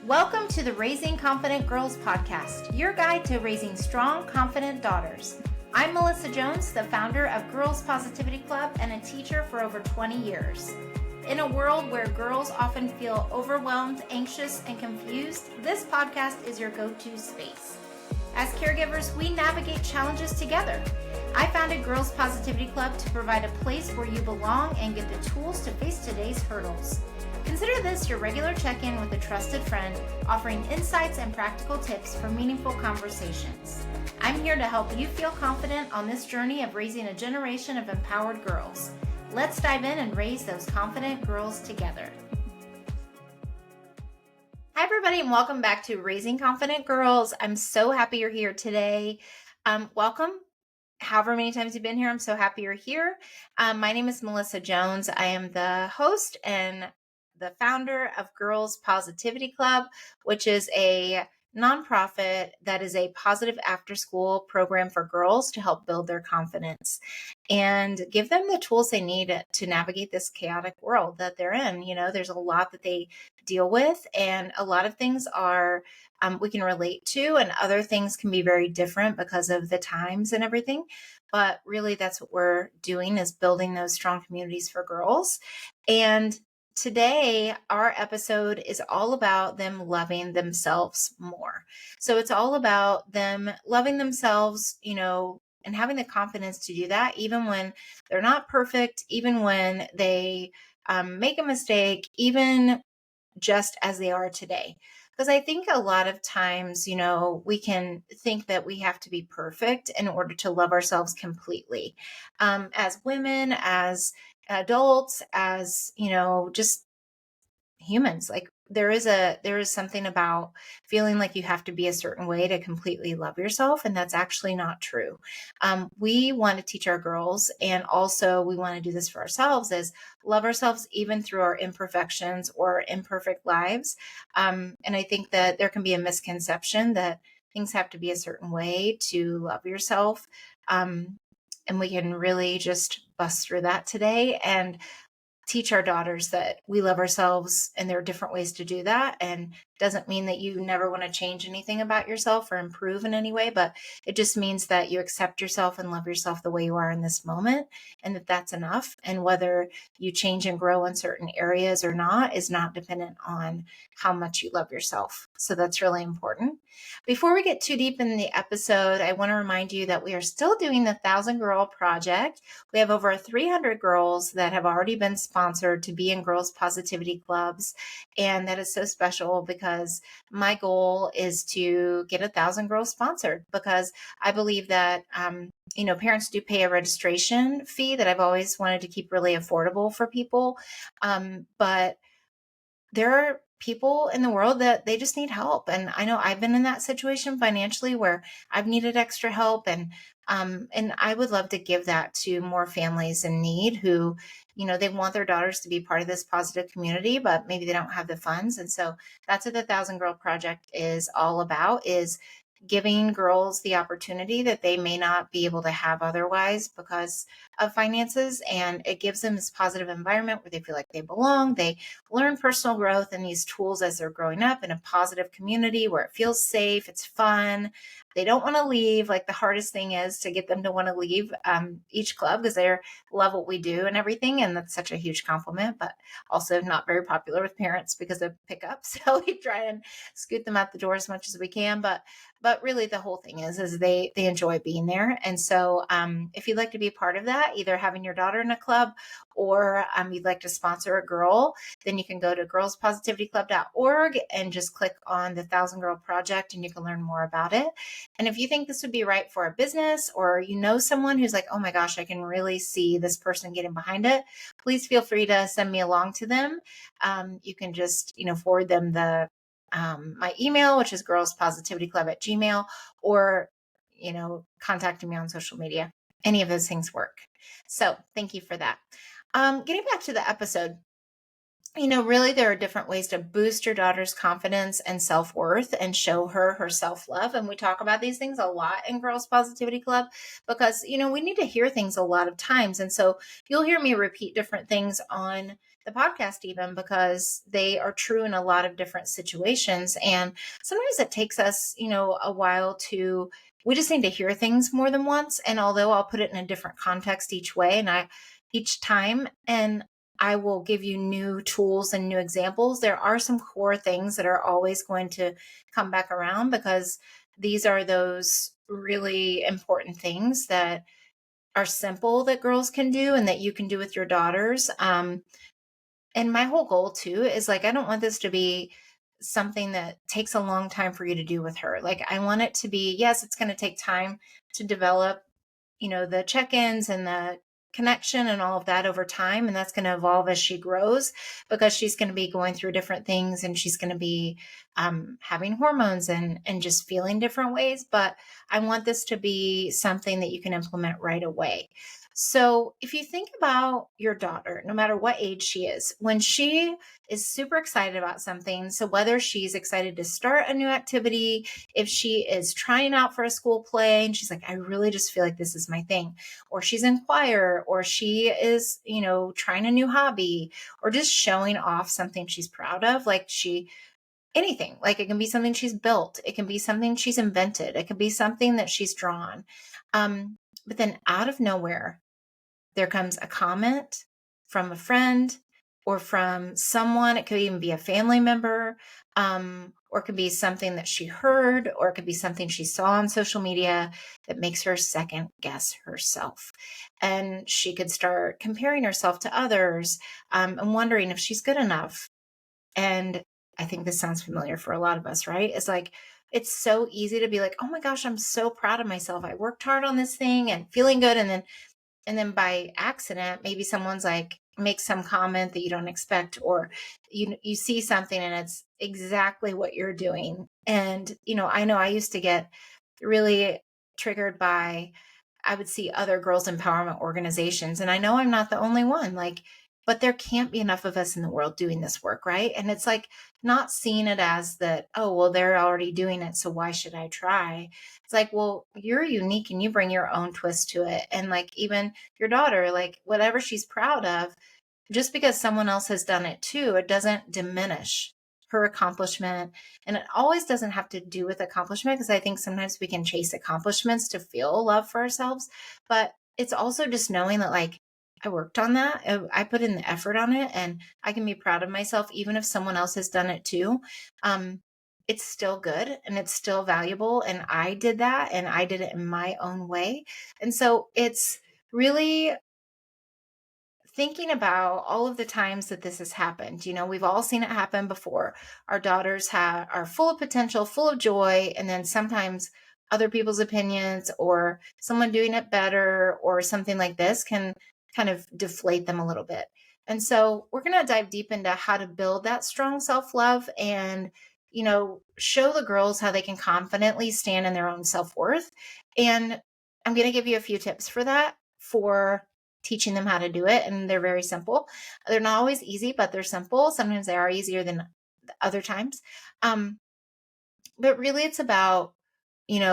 Welcome to the Raising Confident Girls podcast, your guide to raising strong, confident daughters. I'm Melissa Jones, the founder of Girls Positivity Club and a teacher for over 20 years. In a world where girls often feel overwhelmed, anxious, and confused, this podcast is your go-to space. As caregivers, we navigate challenges together. I founded Girls Positivity Club to provide a place where you belong and get the tools to face today's hurdles. Consider this your regular check-in with a trusted friend, offering insights and practical tips for meaningful conversations. I'm here to help you feel confident on this journey of raising a generation of empowered girls. Let's dive in and raise those confident girls together. Hi, everybody, and welcome back to Raising Confident Girls. I'm so happy you're here today. Welcome. However many times you've been here, I'm so happy you're here. My name is Melissa Jones. I am the host and the founder of Girls Positivity Club, which is a nonprofit that is a positive after-school program for girls to help build their confidence and give them the tools they need to navigate this chaotic world that they're in. You know, there's a lot that they deal with, and a lot of things are we can relate to, and other things can be very different because of the times and everything. But really, that's what we're doing, is building those strong communities for girls. And today, our episode is all about them loving themselves more. So it's all about them loving themselves, and having the confidence to do that, even when they're not perfect, even when they make a mistake, even just as they are today. Because I think a lot of times, we can think that we have to be perfect in order to love ourselves completely. As women, as adults, as, just humans. Like there is something about feeling like you have to be a certain way to completely love yourself, and that's actually not true. We want to teach our girls, and also we want to do this for ourselves, is love ourselves even through our imperfections or imperfect lives. And I think that there can be a misconception that things have to be a certain way to love yourself. And we can really just bust through that today and teach our daughters that we love ourselves, and there are different ways to do that. And doesn't mean that you never want to change anything about yourself or improve in any way, but it just means that you accept yourself and love yourself the way you are in this moment, and that that's enough. And whether you change and grow in certain areas or not is not dependent on how much you love yourself. So that's really important. Before we get too deep in the episode, I want to remind you that we are still doing the 1,000 Girl Project. We have over 300 girls that have already been sponsored to be in Girls Positivity Clubs. And that is so special because my goal is to get 1,000 girls sponsored, because I believe that, parents do pay a registration fee that I've always wanted to keep really affordable for people. But there are people in the world that they just need help. And I know I've been in that situation financially where I've needed extra help. And I would love to give that to more families in need who, they want their daughters to be part of this positive community, but maybe they don't have the funds. And so that's what the 1,000 Girl Project is all about, is giving girls the opportunity that they may not be able to have otherwise because of finances. And it gives them this positive environment where they feel like they belong. They learn personal growth and these tools as they're growing up in a positive community where it feels safe, it's fun. They don't want to leave. Like the hardest thing is to get them to want to leave each club, because they love what we do and everything. And that's such a huge compliment, but also not very popular with parents because of pickups. So we try and scoot them out the door as much as we can. But really the whole thing is they enjoy being there. And so if you'd like to be a part of that, either having your daughter in a club or you'd like to sponsor a girl, then you can go to girlspositivityclub.org and just click on the 1,000 Girl Project, and you can learn more about it. And if you think this would be right for a business, or someone who's like, oh my gosh, I can really see this person getting behind it, please feel free to send me along to them. You can just, forward them my email, which is girlspositivityclub@gmail.com, or, contacting me on social media. Any of those things work. So thank you for that. Getting back to the episode, really there are different ways to boost your daughter's confidence and self-worth and show her self-love. And we talk about these things a lot in Girls Positivity Club because, we need to hear things a lot of times. And so you'll hear me repeat different things on the podcast even because they are true in a lot of different situations. And sometimes it takes us, a while to, we just need to hear things more than once. And although I'll put it in a different context each way each time, and I will give you new tools and new examples, there are some core things that are always going to come back around because these are those really important things that are simple that girls can do and that you can do with your daughters. And my whole goal too is like, I don't want this to be something that takes a long time for you to do with her. Like, I want it to be, yes, it's going to take time to develop, the check-ins and the connection and all of that over time. And that's going to evolve as she grows because she's going to be going through different things and she's going to be having hormones and just feeling different ways. But I want this to be something that you can implement right away. So if you think about your daughter, no matter what age she is, when she is super excited about something, so whether she's excited to start a new activity, if she is trying out for a school play and she's like, I really just feel like this is my thing, or she's in choir, or she is, trying a new hobby, or just showing off something she's proud of, anything, like it can be something she's built, it can be something she's invented, it can be something that she's drawn. But then out of nowhere, there comes a comment from a friend or from someone. It could even be a family member, or it could be something that she heard, or it could be something she saw on social media that makes her second guess herself. And she could start comparing herself to others, and wondering if she's good enough. And I think this sounds familiar for a lot of us, right? It's like, it's so easy to be like, oh my gosh, I'm so proud of myself. I worked hard on this thing and feeling good. And then by accident, maybe someone's like makes some comment that you don't expect, or you see something and it's exactly what you're doing. And I know I used to get really triggered by, I would see other girls empowerment organizations, and I know I'm not the only one, like, but there can't be enough of us in the world doing this work, right? And it's like not seeing it as that, oh, well, they're already doing it, so why should I try? It's like, well, you're unique and you bring your own twist to it. And like even your daughter, like whatever she's proud of, just because someone else has done it too, it doesn't diminish her accomplishment. And it always doesn't have to do with accomplishment, because I think sometimes we can chase accomplishments to feel love for ourselves. But it's also just knowing that, like, I worked on that. I put in the effort on it, and I can be proud of myself, even if someone else has done it too. It's still good and it's still valuable. And I did that and I did it in my own way. And so it's really thinking about all of the times that this has happened. We've all seen it happen before. Our daughters are full of potential, full of joy, and then sometimes other people's opinions or someone doing it better or something like this can kind of deflate them a little bit. And so we're going to dive deep into how to build that strong self-love and show the girls how they can confidently stand in their own self-worth. And I'm going to give you a few tips for that, for teaching them how to do it. And they're very simple. They're not always easy, but they're simple. Sometimes they are easier than other times. But really it's about,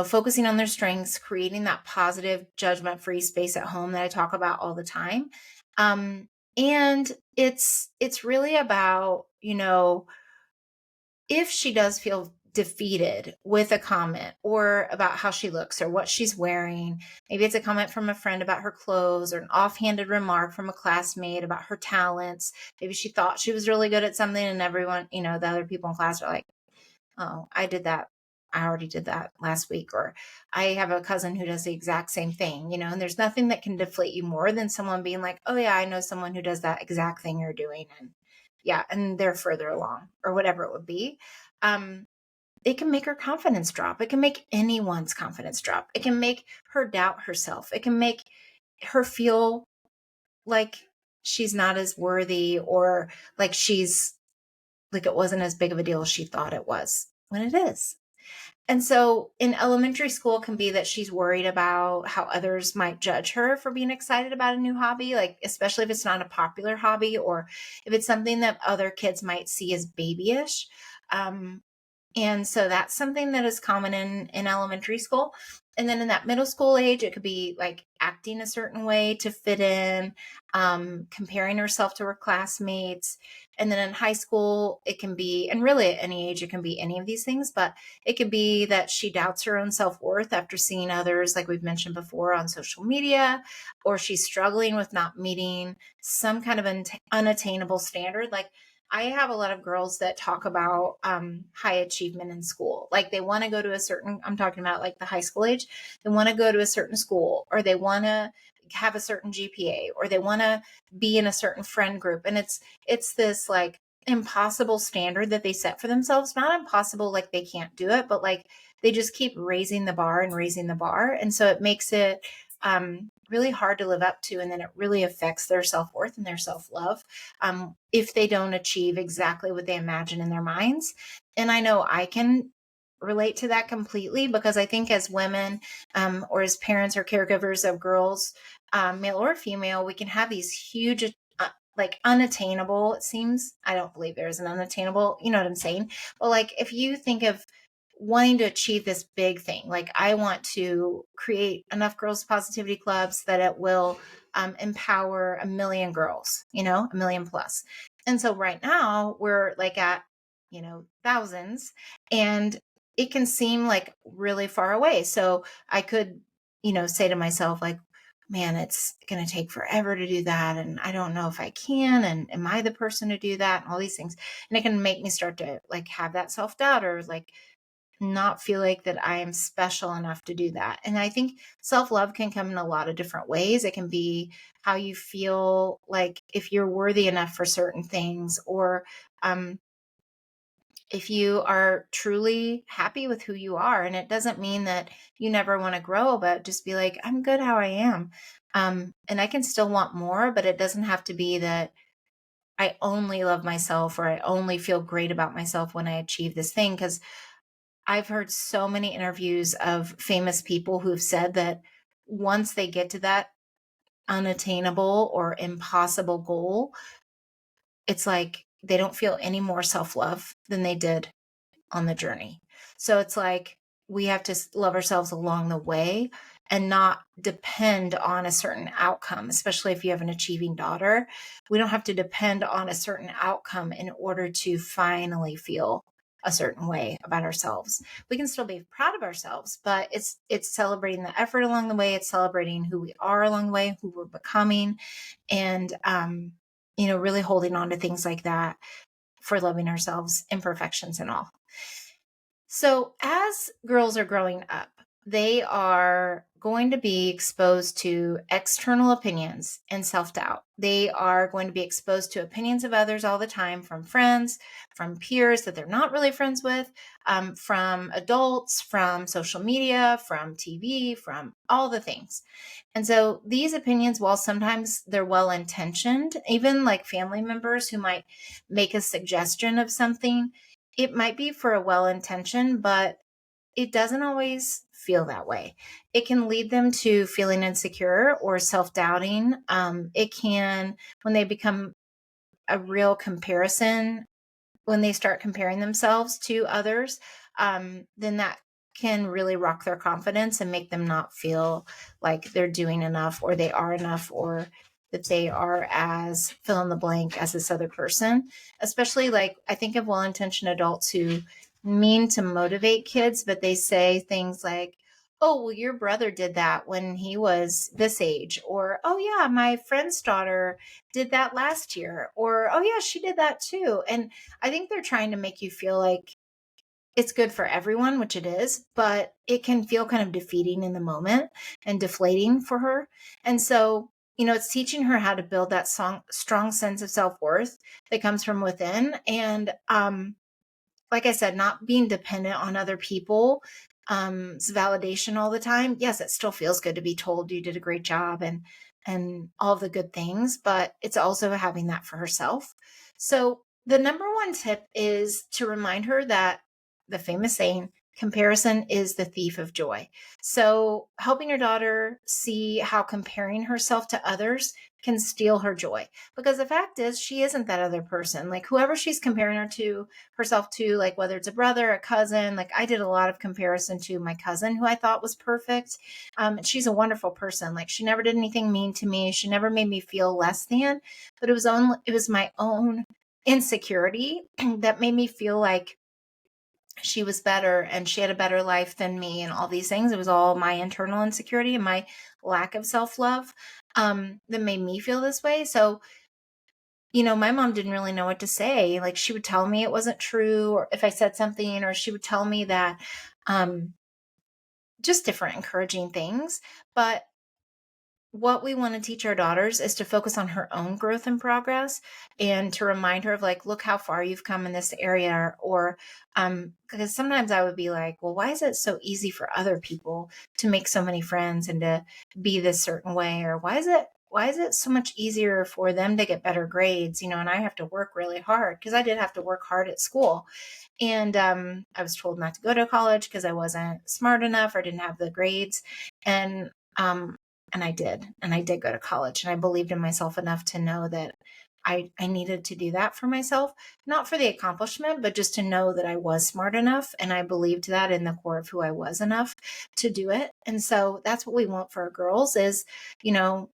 focusing on their strengths, creating that positive judgment-free space at home that I talk about all the time. And it's really about, if she does feel defeated with a comment or about how she looks or what she's wearing, maybe it's a comment from a friend about her clothes or an offhanded remark from a classmate about her talents. Maybe she thought she was really good at something and everyone, the other people in class are like, oh, I did that. I already did that last week. Or I have a cousin who does the exact same thing, and there's nothing that can deflate you more than someone being like, oh yeah, I know someone who does that exact thing you're doing. And yeah, and they're further along or whatever it would be. It can make her confidence drop. It can make anyone's confidence drop. It can make her doubt herself. It can make her feel like she's not as worthy, or like it wasn't as big of a deal as she thought it was, when it is. And so in elementary school, it can be that she's worried about how others might judge her for being excited about a new hobby, like especially if it's not a popular hobby or if it's something that other kids might see as babyish. And so that's something that is common in elementary school. And then in that middle school age, it could be like acting a certain way to fit in, comparing herself to her classmates. And then in high school, it can be, and really at any age, it can be any of these things, but it could be that she doubts her own self worth after seeing others, like we've mentioned before, on social media, or she's struggling with not meeting some kind of unattainable standard. Like, I have a lot of girls that talk about high achievement in school. Like they want to go to a certain, I'm talking about like the high school age, they want to go to a certain school, or they want to have a certain GPA, or they want to be in a certain friend group. And it's this like impossible standard that they set for themselves. Not impossible like they can't do it, but like they just keep raising the bar and raising the bar. And so it makes it really hard to live up to. And then it really affects their self-worth and their self-love if they don't achieve exactly what they imagine in their minds. And I know I can relate to that completely, because I think as women, or as parents or caregivers of girls, male or female, we can have these huge, like unattainable, it seems. I don't believe there's an unattainable, you know what I'm saying? Well, like if you think of wanting to achieve this big thing, like I want to create enough girls positivity clubs that it will empower 1 million girls, 1 million plus. And so right now we're like at, thousands, and it can seem like really far away. So I could, say to myself, like, man, it's going to take forever to do that. And I don't know if I can. And am I the person to do that? And all these things. And it can make me start to like have that self doubt, or like not feel like that I am special enough to do that. And I think self love can come in a lot of different ways. It can be how you feel like if you're worthy enough for certain things, or um, if you are truly happy with who you are. And it doesn't mean that you never want to grow, but just be like, I'm good how I am. And I can still want more, but it doesn't have to be that I only love myself, or I only feel great about myself when I achieve this thing. Because I've heard so many interviews of famous people who've said that once they get to that unattainable or impossible goal, it's like they don't feel any more self love than they did on the journey. So it's like we have to love ourselves along the way and not depend on a certain outcome, especially if you have an achieving daughter. We don't have to depend on a certain outcome in order to finally feel a certain way about ourselves. We can still be proud of ourselves, but it's celebrating the effort along the way. It's celebrating who we are along the way, who we're becoming, and really holding on to things like that for loving ourselves, imperfections and all. So, as girls are growing up, they are going to be exposed to external opinions and self doubt. They are going to be exposed to opinions of others all the time, from friends, from peers that they're not really friends with, from adults, from social media, from TV, from all the things. And so these opinions, while sometimes they're well intentioned, even like family members who might make a suggestion of something, it might be for a well intention, but it doesn't always feel that way. It can lead them to feeling insecure or self doubting. It can, when they become a real comparison, when they start comparing themselves to others, then that can really rock their confidence and make them not feel like they're doing enough, or they are enough, or that they are as fill in the blank as this other person. Especially like I think of well-intentioned adults who mean to motivate kids, but they say things like, oh, well, your brother did that when he was this age, or oh yeah, my friend's daughter did that last year, or oh yeah, she did that too. And I think they're trying to make you feel like it's good for everyone, which it is, but it can feel kind of defeating in the moment and deflating for her. And so, it's teaching her how to build that strong sense of self-worth that comes from within. And like I said, not being dependent on other people, validation all the time. Yes, it still feels good to be told you did a great job and all the good things, but it's also having that for herself. So the number one tip is to remind her that the famous saying, Comparison is the thief of joy. So, helping your daughter see how comparing herself to others can steal her joy. Because the fact is, she isn't that other person. Like, whoever she's comparing herself to, like whether it's a brother, a cousin, like I did a lot of comparison to my cousin who I thought was perfect. She's a wonderful person. Like, she never did anything mean to me. She never made me feel less than, but it was my own insecurity that made me feel like she was better and she had a better life than me and all these things. It was all my internal insecurity and my lack of self-love that made me feel this way. So, my mom didn't really know what to say. Like, she would tell me it wasn't true, or if I said something, or she would tell me that um just different encouraging things. But what we want to teach our daughters is to focus on her own growth and progress, and to remind her of, like, look how far you've come in this area. Or because sometimes I would be like, well, why is it so easy for other people to make so many friends and to be this certain way? Or why is it so much easier for them to get better grades, and I have to work really hard? Because I did have to work hard at school. And I was told not to go to college because I wasn't smart enough or didn't have the grades. And um, and I did go to college, and I believed in myself enough to know that I needed to do that for myself, not for the accomplishment, but just to know that I was smart enough. And I believed that in the core of who I was enough to do it. And so that's what we want for our girls is, you know,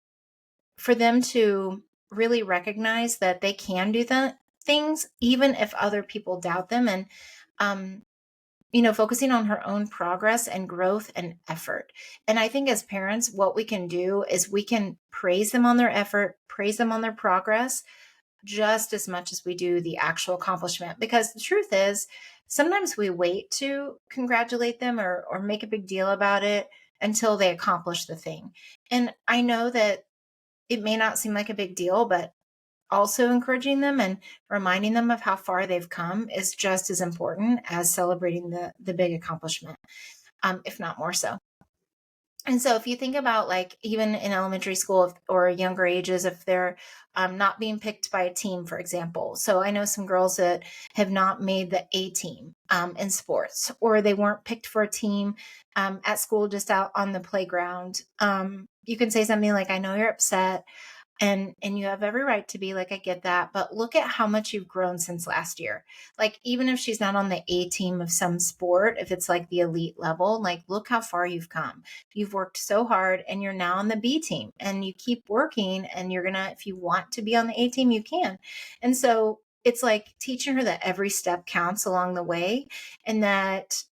for them to really recognize that they can do the things, even if other people doubt them. And, um, focusing on her own progress and growth and effort. And I think as parents, what we can do is we can praise them on their effort, praise them on their progress, just as much as we do the actual accomplishment. Because the truth is, sometimes we wait to congratulate them or make a big deal about it until they accomplish the thing. And I know that it may not seem like a big deal, but also encouraging them and reminding them of how far they've come is just as important as celebrating the big accomplishment, if not more so. And so if you think about, like, even in elementary school, or younger ages, if they're not being picked by a team, for example. So I know some girls that have not made the A team in sports, or they weren't picked for a team at school, just out on the playground. You can say something like, I know you're upset, and you have every right to be, like, I get that, but look at how much you've grown since last year. Like, even if she's not on the A team of some sport, if it's like the elite level, like, look how far you've come. You've worked so hard, and you're now on the B team, and you keep working, and you're gonna, if you want to be on the A team, you can. And so it's like teaching her that every step counts along the way, and that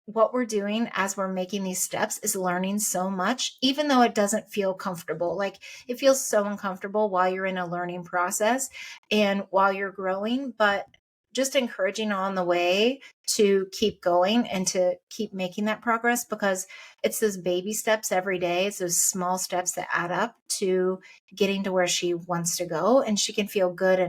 what we're doing as we're making these steps is learning so much, even though it doesn't feel comfortable. Like, it feels so uncomfortable while you're in a learning process and while you're growing, but just encouraging on the way to keep going and to keep making that progress, because it's those baby steps every day. It's those small steps that add up to getting to where she wants to go. And she can feel good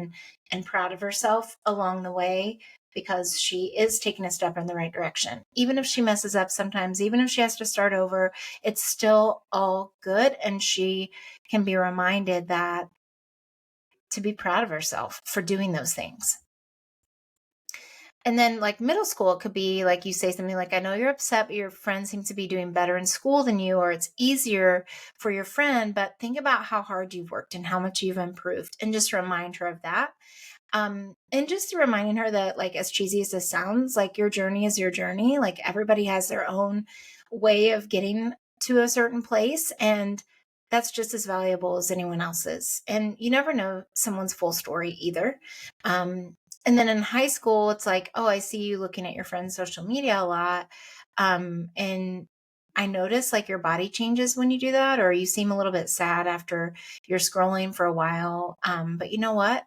and proud of herself along the way, because she is taking a step in the right direction. Even if she messes up sometimes, even if she has to start over, it's still all good. And she can be reminded that to be proud of herself for doing those things. And then, like, middle school, it could be like you say something like, I know you're upset, but your friend seems to be doing better in school than you, or it's easier for your friend, but think about how hard you've worked and how much you've improved. And just remind her of that. And just reminding her that, like, as cheesy as this sounds, like, your journey is your journey. Like, everybody has their own way of getting to a certain place, and that's just as valuable as anyone else's. And you never know someone's full story either. And then in high school, it's like, oh, I see you looking at your friend's social media a lot. And I notice, like, your body changes when you do that, or you seem a little bit sad after you're scrolling for a while. But you know what?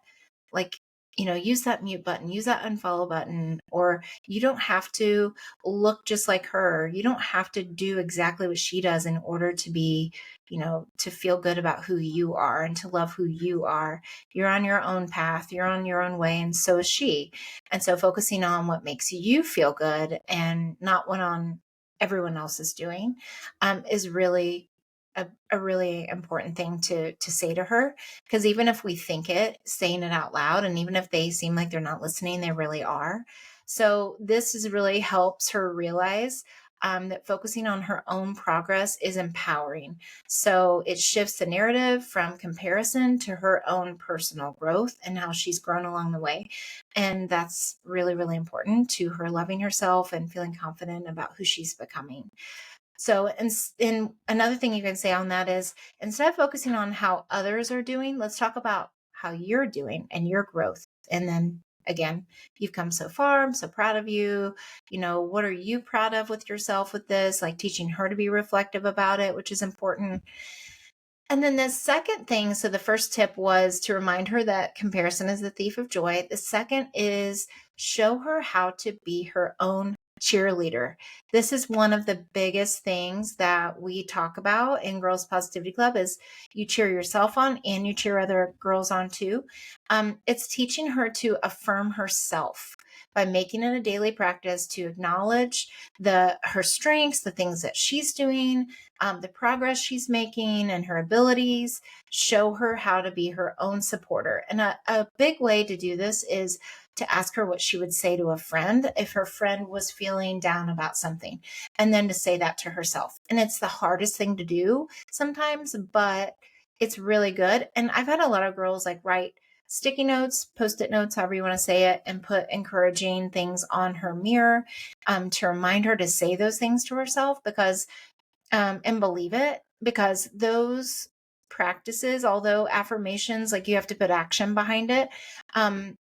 Like, use that mute button, use that unfollow button, or you don't have to look just like her. You don't have to do exactly what she does in order to be, to feel good about who you are and to love who you are. You're on your own path, you're on your own way, and so is she. And so focusing on what makes you feel good and not what on everyone else is doing is really a really important thing to say to her, because even if we think it, saying it out loud, and even if they seem like they're not listening, they really are. So this is really helps her realize that focusing on her own progress is empowering. So it shifts the narrative from comparison to her own personal growth and how she's grown along the way. And that's really, really important to her loving herself and feeling confident about who she's becoming. So, and another thing you can say on that is, instead of focusing on how others are doing, let's talk about how you're doing and your growth. And then again, you've come so far. I'm so proud of you. What are you proud of with yourself with this? Like teaching her to be reflective about it, which is important. And then the second thing, so the first tip was to remind her that comparison is the thief of joy. The second is show her how to be her own cheerleader. This is one of the biggest things that we talk about in Girls Positivity Club is you cheer yourself on and you cheer other girls on too. It's teaching her to affirm herself by making it a daily practice to acknowledge her strengths, the things that she's doing, the progress she's making and her abilities, show her how to be her own supporter. And a big way to do this is to ask her what she would say to a friend if her friend was feeling down about something, and then to say that to herself. And it's the hardest thing to do sometimes, but it's really good. And I've had a lot of girls like write sticky notes, post-it notes, however you want to say it, and put encouraging things on her mirror to remind her to say those things to herself, because and believe it, because those practices, although affirmations, like you have to put action behind it,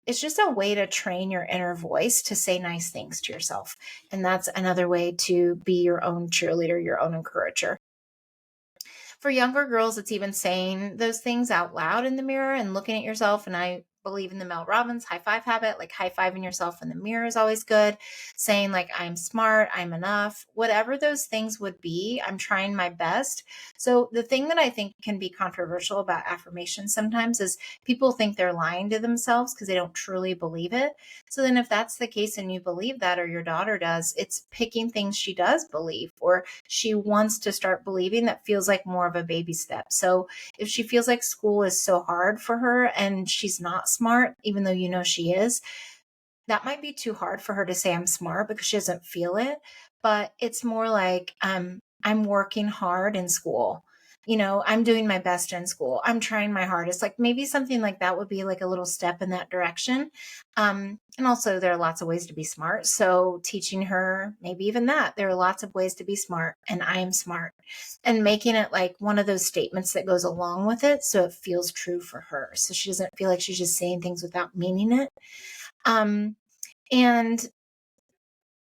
it's just a way to train your inner voice to say nice things to yourself. And that's another way to be your own cheerleader, your own encourager. For younger girls, it's even saying those things out loud in the mirror and looking at yourself. And I believe in the Mel Robbins high five habit, like high fiving yourself in the mirror is always good. Saying like, I'm smart, I'm enough, whatever those things would be, I'm trying my best. So the thing that I think can be controversial about affirmations sometimes is people think they're lying to themselves because they don't truly believe it. So then if that's the case and you believe that, or your daughter does, it's picking things she does believe, or she wants to start believing that feels like more of a baby step. So if she feels like school is so hard for her and she's not smart, even though you know she is, that might be too hard for her to say I'm smart because she doesn't feel it. But it's more like I'm working hard in school. I'm doing my best in school. I'm trying my hardest. Like maybe something like that would be like a little step in that direction. And also there are lots of ways to be smart. So teaching her maybe even that there are lots of ways to be smart and I am smart, and making it like one of those statements that goes along with it. So it feels true for her. So she doesn't feel like she's just saying things without meaning it. Um, and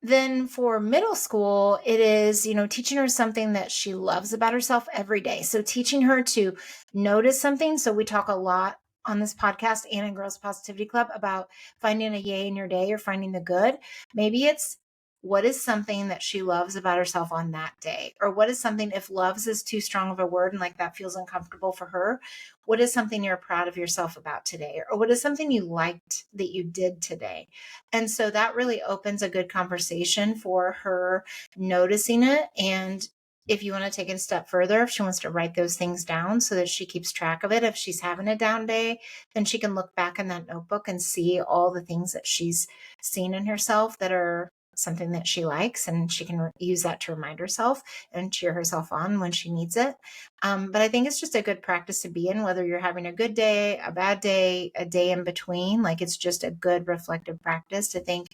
then for middle school, it is, teaching her something that she loves about herself every day. So teaching her to notice something. So we talk a lot on this podcast and in Girls Positivity Club about finding a yay in your day or finding the good. Maybe it's what is something that she loves about herself on that day? Or what is something, if loves is too strong of a word and like that feels uncomfortable for her, what is something you're proud of yourself about today? Or what is something you liked that you did today? And so that really opens a good conversation for her noticing it. And if you want to take it a step further, if she wants to write those things down so that she keeps track of it, if she's having a down day, then she can look back in that notebook and see all the things that she's seen in herself that are something that she likes, and she can use that to remind herself and cheer herself on when she needs it. But I think it's just a good practice to be in, whether you're having a good day, a bad day, a day in between. Like it's just a good reflective practice to think,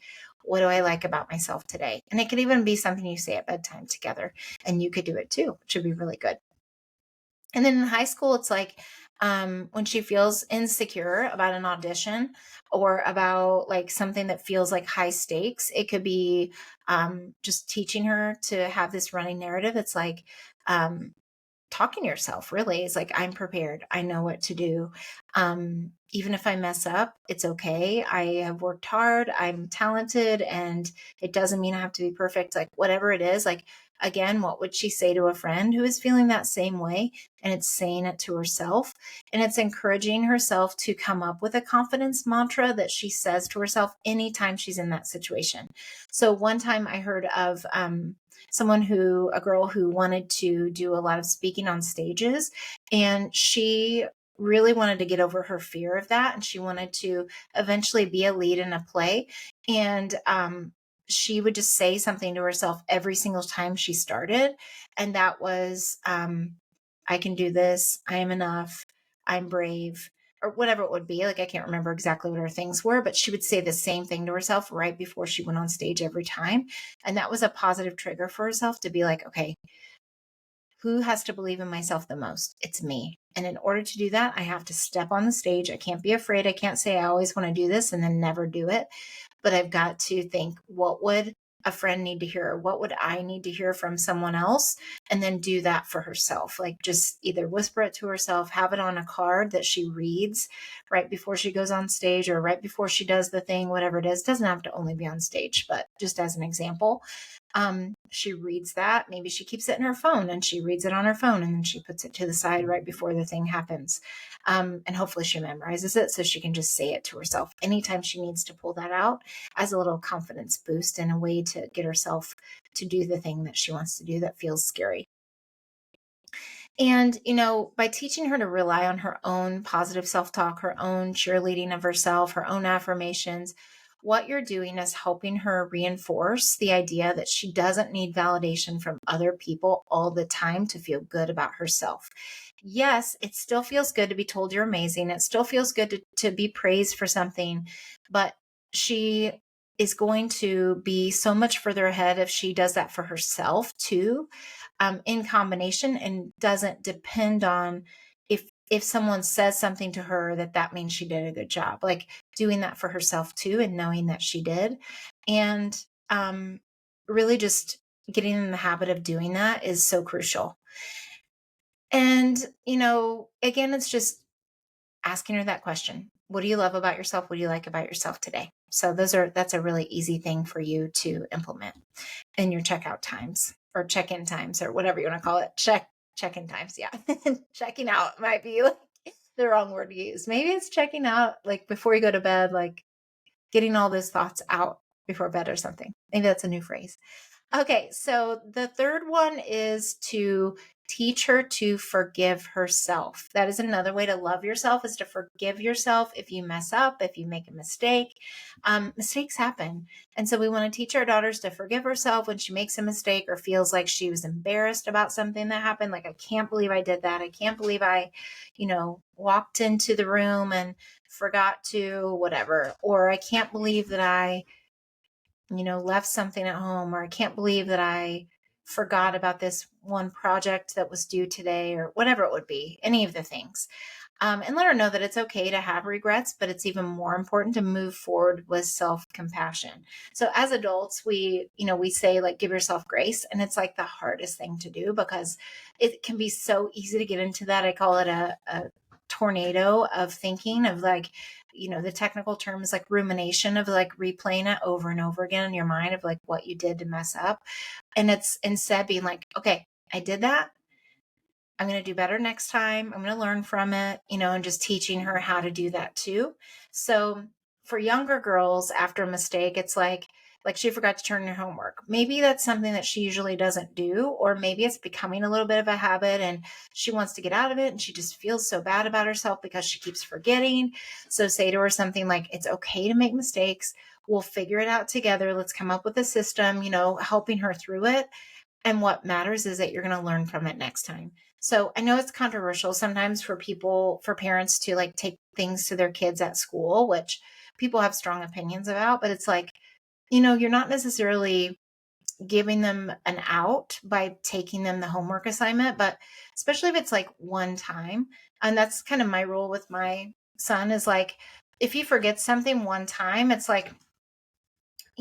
what do I like about myself today? And it could even be something you say at bedtime together, and you could do it too, which would be really good. And then in high school, it's like when she feels insecure about an audition or about like something that feels like high stakes, it could be just teaching her to have this running narrative. It's like, talking to yourself really is like, I'm prepared. I know what to do. Even if I mess up, it's okay. I have worked hard. I'm talented, and it doesn't mean I have to be perfect. Like, whatever it is, like, again, what would she say to a friend who is feeling that same way? And it's saying it to herself, and it's encouraging herself to come up with a confidence mantra that she says to herself anytime she's in that situation. So one time I heard of a girl who wanted to do a lot of speaking on stages, and she really wanted to get over her fear of that. And she wanted to eventually be a lead in a play. And she would just say something to herself every single time she started. And that was, I can do this. I am enough. I'm brave, or whatever it would be. Like, I can't remember exactly what her things were, but she would say the same thing to herself right before she went on stage every time. And that was a positive trigger for herself to be like, okay, who has to believe in myself the most? It's me. And in order to do that, I have to step on the stage. I can't be afraid. I can't say I always want to do this and then never do it. But I've got to think, what would a friend need to hear? What would I need to hear from someone else? And then do that for herself. Like, just either whisper it to herself, have it on a card that she reads right before she goes on stage or right before she does the thing, whatever it is. It doesn't have to only be on stage, but just as an example, she reads that. Maybe she keeps it in her phone and she reads it on her phone, and then she puts it to the side right before the thing happens. And hopefully she memorizes it so she can just say it to herself anytime she needs to pull that out as a little confidence boost and a way to get herself to do the thing that she wants to do that feels scary. And, by teaching her to rely on her own positive self talk, her own cheerleading of herself, her own affirmations, what you're doing is helping her reinforce the idea that she doesn't need validation from other people all the time to feel good about herself. Yes, it still feels good to be told you're amazing. It still feels good to be praised for something, but she is going to be so much further ahead if she does that for herself too, in combination, and doesn't depend on if someone says something to her that means she did a good job. Like, doing that for herself too, and knowing that she did, and really just getting in the habit of doing that is so crucial. And again, it's just asking her that question: what do you love about yourself? What do you like about yourself today? So that's a really easy thing for you to implement in your checkout times or check-in times or whatever you want to call it. Check-in times. Yeah. Checking out might be like the wrong word to use. Maybe it's checking out, like before you go to bed, like getting all those thoughts out before bed or something. Maybe that's a new phrase. Okay, so the third one is to teach her to forgive herself. That is another way to love yourself, is to forgive yourself if you mess up, if you make a mistake. Mistakes happen. And so we want to teach our daughters to forgive herself when she makes a mistake or feels like she was embarrassed about something that happened. Like, I can't believe I did that. I can't believe I, walked into the room and forgot to whatever. Or I can't believe that I left something at home, or I can't believe that I forgot about this one project that was due today, or whatever it would be, any of the things. And let her know that it's okay to have regrets, but it's even more important to move forward with self-compassion. So as adults, we say, like, give yourself grace. And it's like the hardest thing to do because it can be so easy to get into that. I call it a tornado of thinking, of like, the technical term is like rumination, of like replaying it over and over again in your mind of like what you did to mess up. And it's instead being like, okay, I did that. I'm going to do better next time. I'm going to learn from it, and just teaching her how to do that too. So for younger girls, after a mistake, it's like she forgot to turn in her homework. Maybe that's something that she usually doesn't do, or maybe it's becoming a little bit of a habit and she wants to get out of it and she just feels so bad about herself because she keeps forgetting. So say to her something like, it's okay to make mistakes. We'll figure it out together. Let's come up with a system, helping her through it. And what matters is that you're going to learn from it next time. So I know it's controversial sometimes for parents to like take things to their kids at school, which people have strong opinions about, but it's like, you're not necessarily giving them an out by taking them the homework assignment, but especially if it's like one time. And that's kind of my rule with my son, is like, if he forgets something one time, it's like,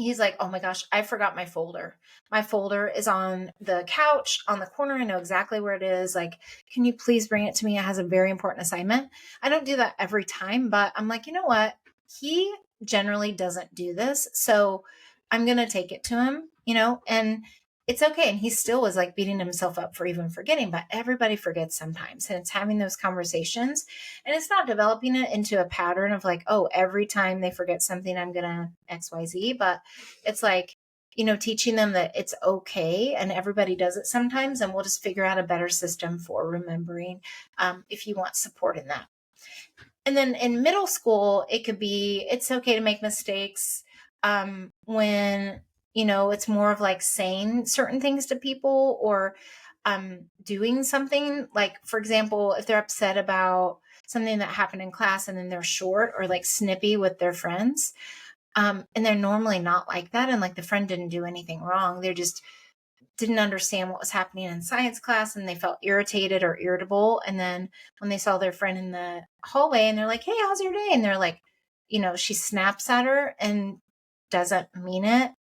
he's like, "Oh my gosh, I forgot my folder. My folder is on the couch on the corner. I know exactly where it is. Like, can you please bring it to me? It has a very important assignment." I don't do that every time, but I'm like, you know what? He generally doesn't do this. So I'm going to take it to him, and it's okay. And he still was like beating himself up for even forgetting, but everybody forgets sometimes. And it's having those conversations, and it's not developing it into a pattern of like, oh, every time they forget something, I'm going to XYZ. But it's like, teaching them that it's okay and everybody does it sometimes. And we'll just figure out a better system for remembering, if you want support in that. And then in middle school, it could be, it's okay to make mistakes, when, it's more of like saying certain things to people, or doing something like, for example, if they're upset about something that happened in class and then they're short or like snippy with their friends, and they're normally not like that. And like the friend didn't do anything wrong. They're just didn't understand what was happening in science class and they felt irritated or irritable. And then when they saw their friend in the hallway and they're like, "Hey, how's your day?" And they're like, she snaps at her and doesn't mean it.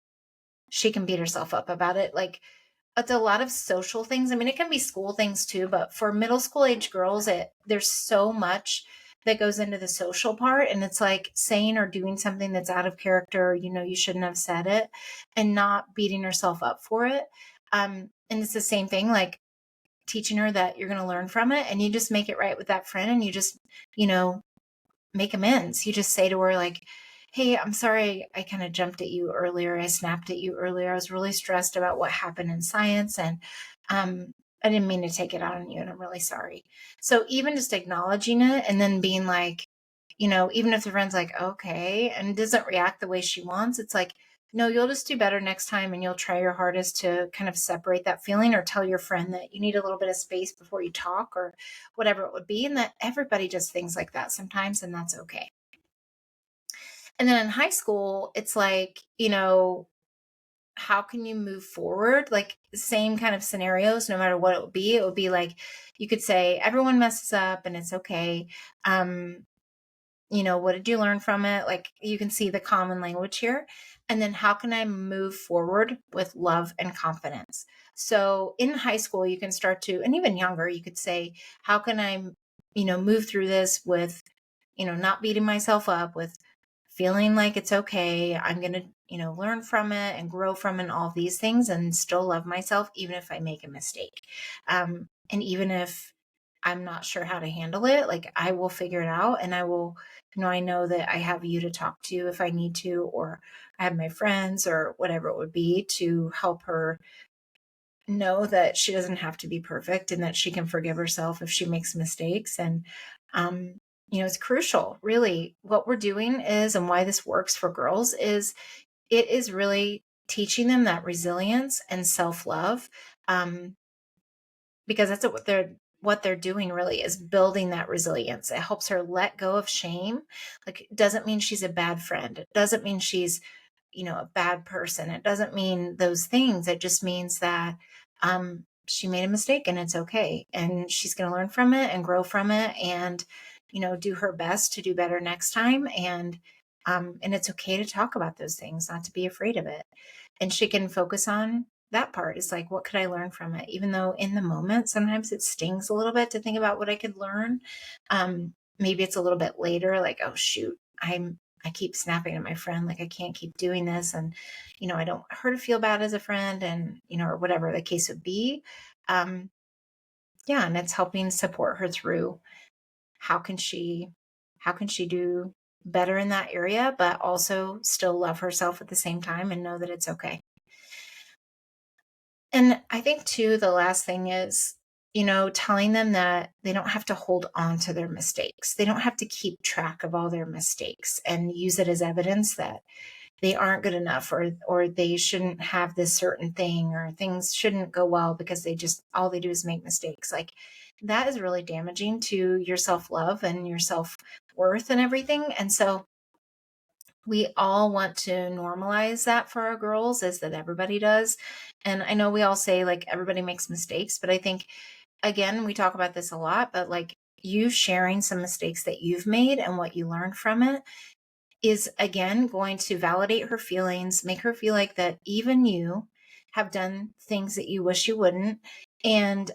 She can beat herself up about it. Like, it's a lot of social things. I mean, it can be school things too, but for middle school age girls, there's so much that goes into the social part. And it's like saying or doing something that's out of character, you shouldn't have said it, and not beating herself up for it. And it's the same thing, like teaching her that you're going to learn from it, and you just make it right with that friend, and you just, you know, make amends. You just say to her, like, "Hey, I'm sorry I kind of jumped at you earlier. I snapped at you earlier. I was really stressed about what happened in science, and I didn't mean to take it out on you, and I'm really sorry." So even just acknowledging it and then being like, even if the friend's like, "Okay," and doesn't react the way she wants, it's like, no, you'll just do better next time, and you'll try your hardest to kind of separate that feeling, or tell your friend that you need a little bit of space before you talk, or whatever it would be. And that everybody does things like that sometimes, and that's okay. And then in high school, it's like, how can you move forward? Like, same kind of scenarios, no matter what it would be like, you could say, everyone messes up and it's okay. Um, what did you learn from it? Like, you can see the common language here. And then how can I move forward with love and confidence? So in high school, you can start to, and even younger, you could say, how can I, move through this with, not beating myself up, with feeling like it's okay. I'm going to, learn from it and grow from it, and all of these things, and still love myself, even if I make a mistake. And even if I'm not sure how to handle it, like, I will figure it out, and I will, I know that I have you to talk to if I need to, or I have my friends or whatever it would be to help her know that she doesn't have to be perfect, and that she can forgive herself if she makes mistakes. And, um, it's crucial, really. What we're doing is, and why this works for girls is, it is really teaching them that resilience and self love. Um, because that's what they're doing, really, is building that resilience. It helps her let go of shame. Like, it doesn't mean she's a bad friend. It doesn't mean she's, a bad person. It doesn't mean those things. It just means that she made a mistake, and it's okay. And she's going to learn from it and grow from it, and, do her best to do better next time. And it's okay to talk about those things, not to be afraid of it. And she can focus on that part. Is like, what could I learn from it? Even though in the moment, sometimes it stings a little bit to think about what I could learn. Maybe it's a little bit later, like, oh shoot, I keep snapping at my friend. Like, I can't keep doing this. And, I don't want her to feel bad as a friend, and, or whatever the case would be. Um, yeah. And it's helping support her through how can she, how can she do better in that area, but also still love herself at the same time, and know that it's okay. And I think too, the last thing is, telling them that they don't have to hold on to their mistakes. They don't have to keep track of all their mistakes and use it as evidence that they aren't good enough, or they shouldn't have this certain thing, or things shouldn't go well because all they do is make mistakes. Like, that is really damaging to your self-love and your self-worth and everything. And so we all want to normalize that for our girls, is that everybody does. And I know we all say, like, everybody makes mistakes, but I think, again, we talk about this a lot, but like, you sharing some mistakes that you've made and what you learned from it is again going to validate her feelings, make her feel like that even you have done things that you wish you wouldn't, and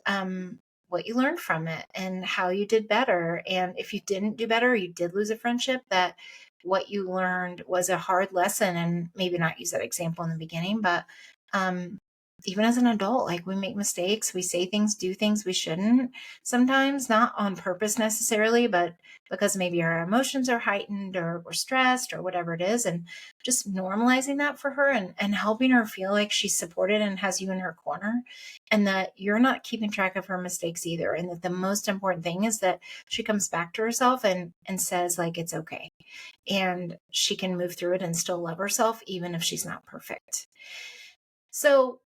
what you learned from it and how you did better. And if you didn't do better, you did lose a friendship, that what you learned was a hard lesson, and maybe not use that example in the beginning, but um, even as an adult, like we make mistakes, we say things, do things we shouldn't sometimes, not on purpose necessarily, but because maybe our emotions are heightened or we're stressed or whatever it is. And just normalizing that for her, and helping her feel like she's supported and has you in her corner, and that you're not keeping track of her mistakes either. And that the most important thing is that she comes back to herself and says like, it's okay. And she can move through it and still love herself, even if she's not perfect. So,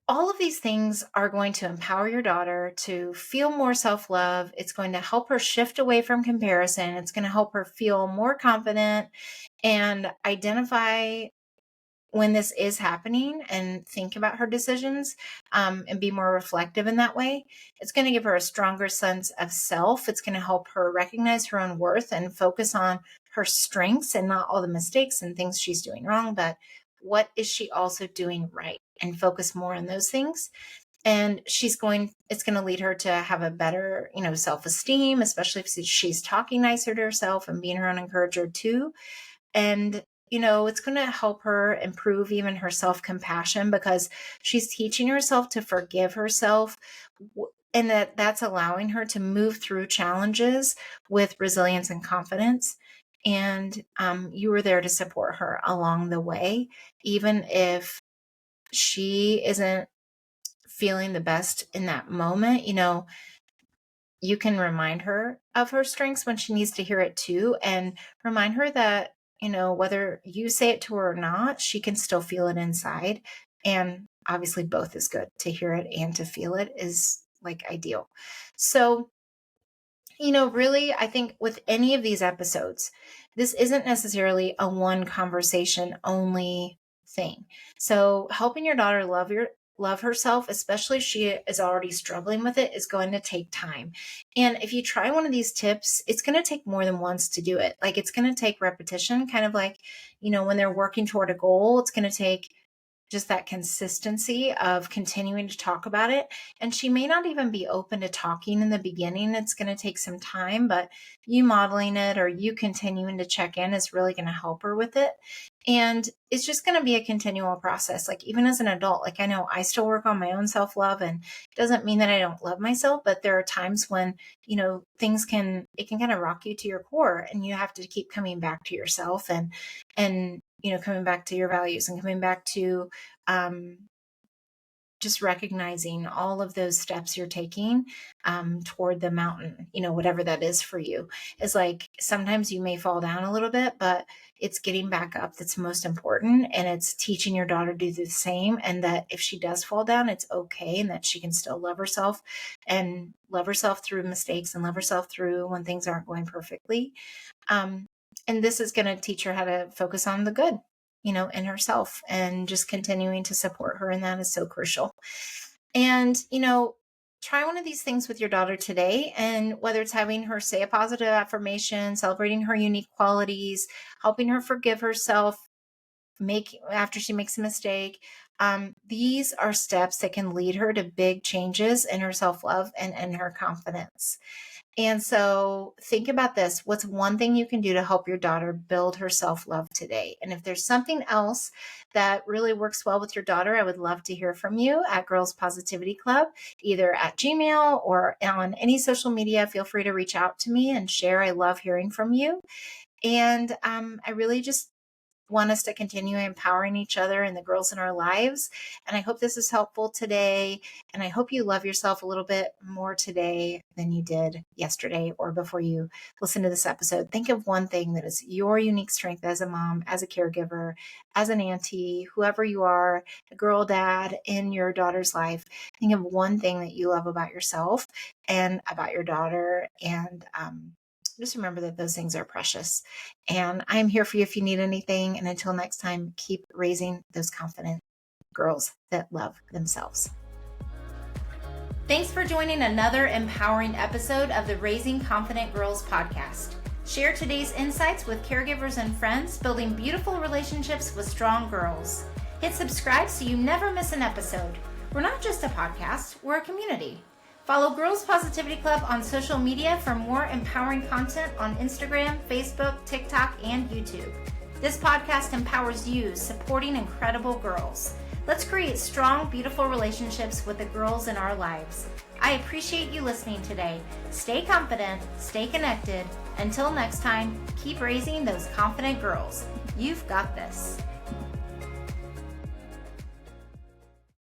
all of these things are going to empower your daughter to feel more self love. It's going to help her shift away from comparison. It's going to help her feel more confident and identify when this is happening and think about her decisions, and be more reflective in that way. It's going to give her a stronger sense of self. It's going to help her recognize her own worth and focus on her strengths and not all the mistakes and things she's doing wrong, but what is she also doing right, and focus more on those things. And it's going to lead her to have a better, self-esteem, especially if she's talking nicer to herself and being her own encourager too. And, it's going to help her improve even her self compassion, because she's teaching herself to forgive herself. And that's allowing her to move through challenges with resilience and confidence. And you were there to support her along the way, even if she isn't feeling the best in that moment. You can remind her of her strengths when she needs to hear it too, and remind her that, whether you say it to her or not, she can still feel it inside. And obviously, both is good. To hear it and to feel it is like ideal. So, really, I think with any of these episodes, this isn't necessarily a one conversation only thing. So, helping your daughter love herself, especially if she is already struggling with it, is going to take time. And if you try one of these tips, it's going to take more than once to do it. Like, it's going to take repetition, kind of like, when they're working toward a goal, it's going to take just that consistency of continuing to talk about it. And she may not even be open to talking in the beginning. It's going to take some time, but you modeling it or you continuing to check in is really going to help her with it. And it's just going to be a continual process. Like, even as an adult, like, I know I still work on my own self love, and it doesn't mean that I don't love myself, but there are times when, it can kind of rock you to your core, and you have to keep coming back to yourself, and, coming back to your values, and coming back to, um, just recognizing all of those steps you're taking toward the mountain, whatever that is for you. Is like, sometimes you may fall down a little bit, but it's getting back up that's most important. And it's teaching your daughter to do the same. And that if she does fall down, it's okay. And that she can still love herself, and love herself through mistakes, and love herself through when things aren't going perfectly. Um, and this is going to teach her how to focus on the good, in herself, and just continuing to support her. And that is so crucial. And, try one of these things with your daughter today. And whether it's having her say a positive affirmation, celebrating her unique qualities, helping her forgive herself, after she makes a mistake. These are steps that can lead her to big changes in her self-love and in her confidence. And so think about this. What's one thing you can do to help your daughter build her self-love today? And if there's something else that really works well with your daughter, I would love to hear from you at Girls Positivity Club, either at Gmail or on any social media. Feel free to reach out to me and share. I love hearing from you. And I really just want us to continue empowering each other and the girls in our lives. And I hope this is helpful today. And I hope you love yourself a little bit more today than you did yesterday or before you listen to this episode. Think of one thing that is your unique strength as a mom, as a caregiver, as an auntie, whoever you are, a girl, dad in your daughter's life. Think of one thing that you love about yourself and about your daughter. And just remember that those things are precious. And I'm here for you if you need anything. And until next time, keep raising those confident girls that love themselves. Thanks for joining another empowering episode of the Raising Confident Girls podcast. Share today's insights with caregivers and friends, building beautiful relationships with strong girls. Hit subscribe so you never miss an episode. We're not just a podcast, we're a community. Follow Girls Positivity Club on social media for more empowering content on Instagram, Facebook, TikTok, and YouTube. This podcast empowers you, supporting incredible girls. Let's create strong, beautiful relationships with the girls in our lives. I appreciate you listening today. Stay confident, stay connected. Until next time, keep raising those confident girls. You've got this.